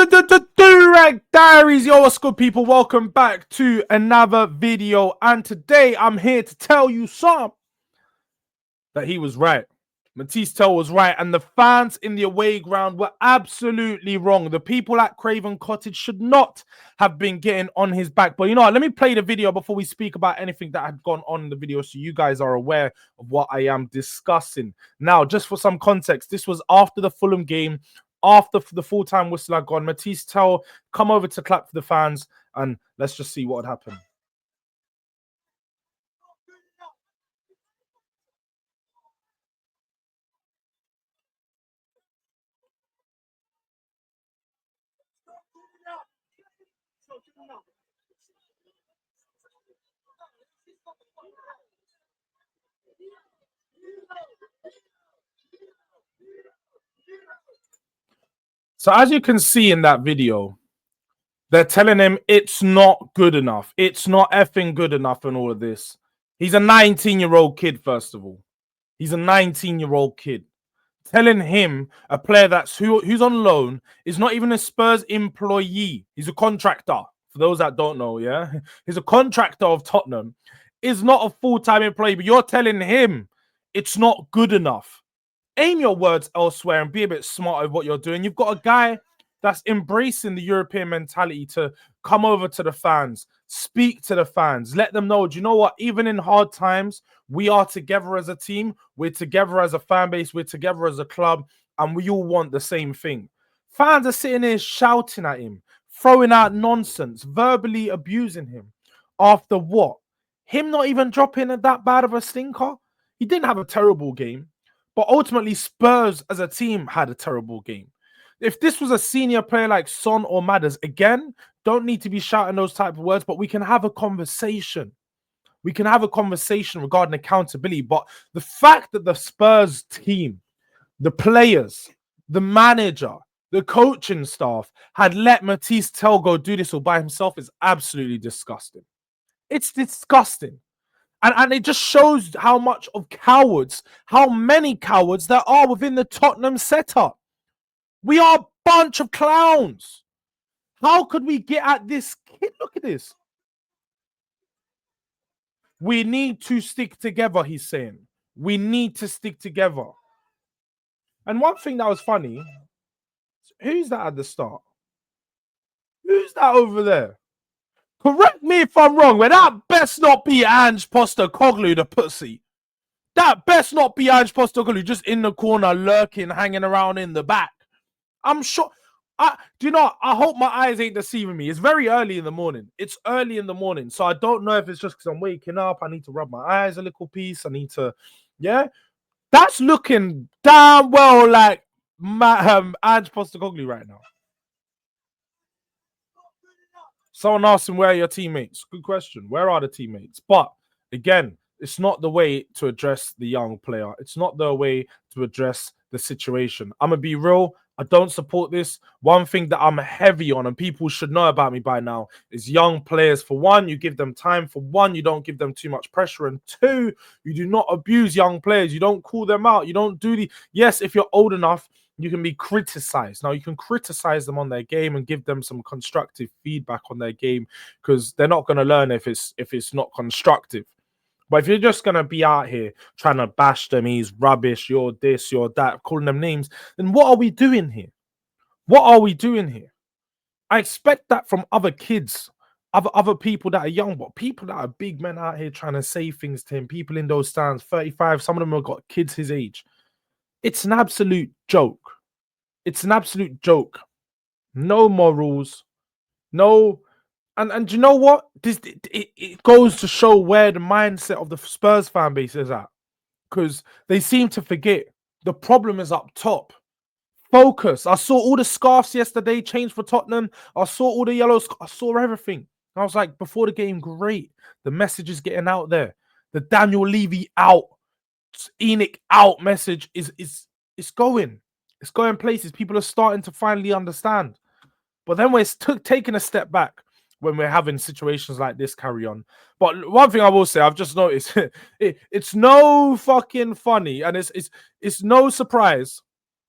Durag Diaries, yo, what's good, people? Welcome back to another video, and today I'm here to tell you that he was right. Matisse Tell was right, and the fans in the away ground were absolutely wrong. The people at Craven Cottage should not have been getting on his back. But you know what? Let me play the video before we speak about anything that had gone on in the video, so you guys are aware of what I am discussing. Now, just for some context, this was after the Fulham game. After the full-time whistle had gone, Matisse Tell come over to clap for the fans, and let's just see what had happened. So as you can see in that video, they're telling him it's not good enough. It's not effing good enough and all of this. He's a 19-year-old kid, first of all. He's a 19-year-old kid. Telling him, a player who's on loan, is not even a Spurs employee. He's a contractor. For those that don't know, yeah? He's a contractor of Tottenham. Is not a full-time employee, but you're telling him it's not good enough. Aim your words elsewhere and be a bit smart with what you're doing. You've got a guy that's embracing the European mentality to come over to the fans, speak to the fans, let them know, do you know what? Even in hard times, we are together as a team, we're together as a fan base, we're together as a club, and we all want the same thing. Fans are sitting here shouting at him, throwing out nonsense, verbally abusing him. After what? Him not even dropping that bad of a stinker? He didn't have a terrible game. But ultimately, Spurs as a team had a terrible game. If this was a senior player like Son or Madders, again, don't need to be shouting those type of words, but we can have a conversation. We can have a conversation regarding accountability. But the fact that the Spurs team, the players, the manager, the coaching staff had let Matisse Tell go do this all by himself is absolutely disgusting. It's disgusting. And it just shows how much of cowards, how many cowards there are within the Tottenham setup. We are a bunch of clowns. How could we get at this kid? Look at this. We need to stick together, he's saying. We need to stick together. And one thing that was funny, who's that at the start? Who's that over there? Correct me if I'm wrong, but that best not be Ange Postecoglou, the pussy. That best not be Ange Postecoglou, just in the corner, lurking, hanging around in the back. I'm sure. Do you know? I hope my eyes ain't deceiving me. It's very early in the morning. It's early in the morning, so I don't know if it's just because I'm waking up. I need to rub my eyes a little piece. I need to, yeah. That's looking damn well like Ange Postecoglou right now. Someone asked him, where are your teammates? Good question. Where are the teammates? But again, it's not the way to address the young player. It's not the way to address the situation. I'm going to be real. I don't support this. One thing that I'm heavy on, and people should know about me by now, is young players. For one, you give them time. For one, you don't give them too much pressure. And two, you do not abuse young players. You don't call them out. You don't do the... Yes, if you're old enough, you can be criticized. Now, you can criticize them on their game and give them some constructive feedback on their game, because they're not going to learn if it's not constructive. But if you're just going to be out here trying to bash them, he's rubbish, you're this, you're that, calling them names, then what are we doing here? What are we doing here? I expect that from other kids, other people that are young, but people that are big men out here trying to say things to him, people in those stands, 35, some of them have got kids his age. It's an absolute joke. It's an absolute joke. No morals. No. And you know what? It goes to show where the mindset of the Spurs fan base is at. Because they seem to forget the problem is up top. Focus. I saw all the scarves yesterday change for Tottenham. I saw all the yellows. I saw everything. I was like, before the game, great. The message is getting out there. The Daniel Levy out, Enoch out message is going. It's going places. People are starting to finally understand. But then we're taking a step back when we're having situations like this carry on. But one thing I will say, I've just noticed, it's no fucking funny, and it's no surprise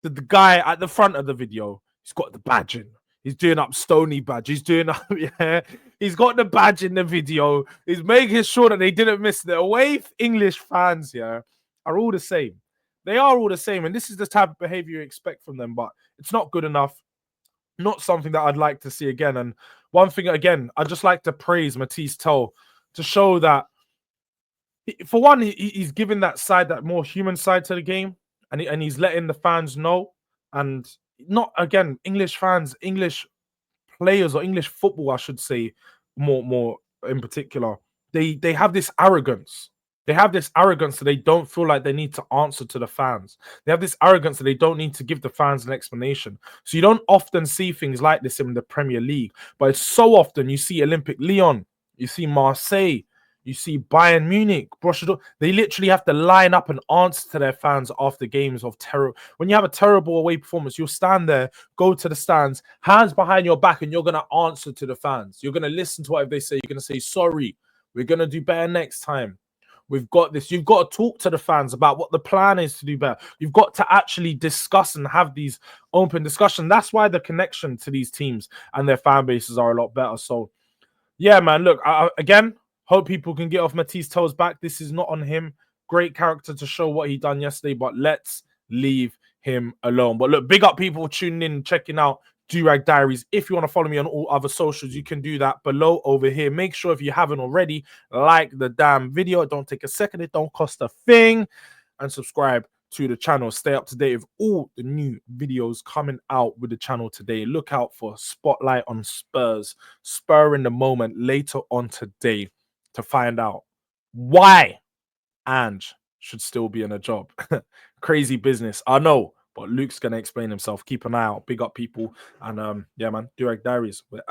that the guy at the front of the video, he's got the badge in. He's doing up Stony badge. He's doing up, yeah. He's got the badge in the video. He's making sure that they didn't miss the away English fans, yeah, are all the same. They are all the same. And this is the type of behavior you expect from them, but it's not good enough. Not something that I'd like to see again. And one thing, again, I'd just like to praise Matisse Tell to show that, for one, he's giving that side, that more human side to the game, and he's letting the fans know. And not, again, English fans, English players, or English football, I should say, more in particular, they have this arrogance. They have this arrogance that they don't feel like they need to answer to the fans. They have this arrogance that they don't need to give the fans an explanation. So you don't often see things like this in the Premier League, but it's so often you see Olympic Lyon, you see Marseille, you see Bayern Munich, Borussia Dortmund. They literally have to line up and answer to their fans after games of terror. When you have a terrible away performance, you'll stand there, go to the stands, hands behind your back, and you're going to answer to the fans. You're going to listen to whatever they say. You're going to say, sorry, we're going to do better next time. We've got this. You've got to talk to the fans about what the plan is to do better. You've got to actually discuss and have these open discussions. That's why the connection to these teams and their fan bases are a lot better. So, yeah, man, look, again, hope people can get off Matisse Tell's back. This is not on him. Great character to show what he done yesterday, but let's leave him alone. But look, big up people tuning in, checking out Durag Diaries. If you want to follow me on all other socials, you can do that below over here. Make sure, if you haven't already, like the damn video. It don't take a second. It don't cost a thing. And subscribe to the channel. Stay up to date with all the new videos coming out with the channel today. Look out for Spotlight on Spurs. Spur in the moment later on today to find out why Ange should still be in a job. Crazy business, I know, but Luke's going to explain himself. Keep an eye out. Big up people. And yeah, man, Durag Diaries. We're out.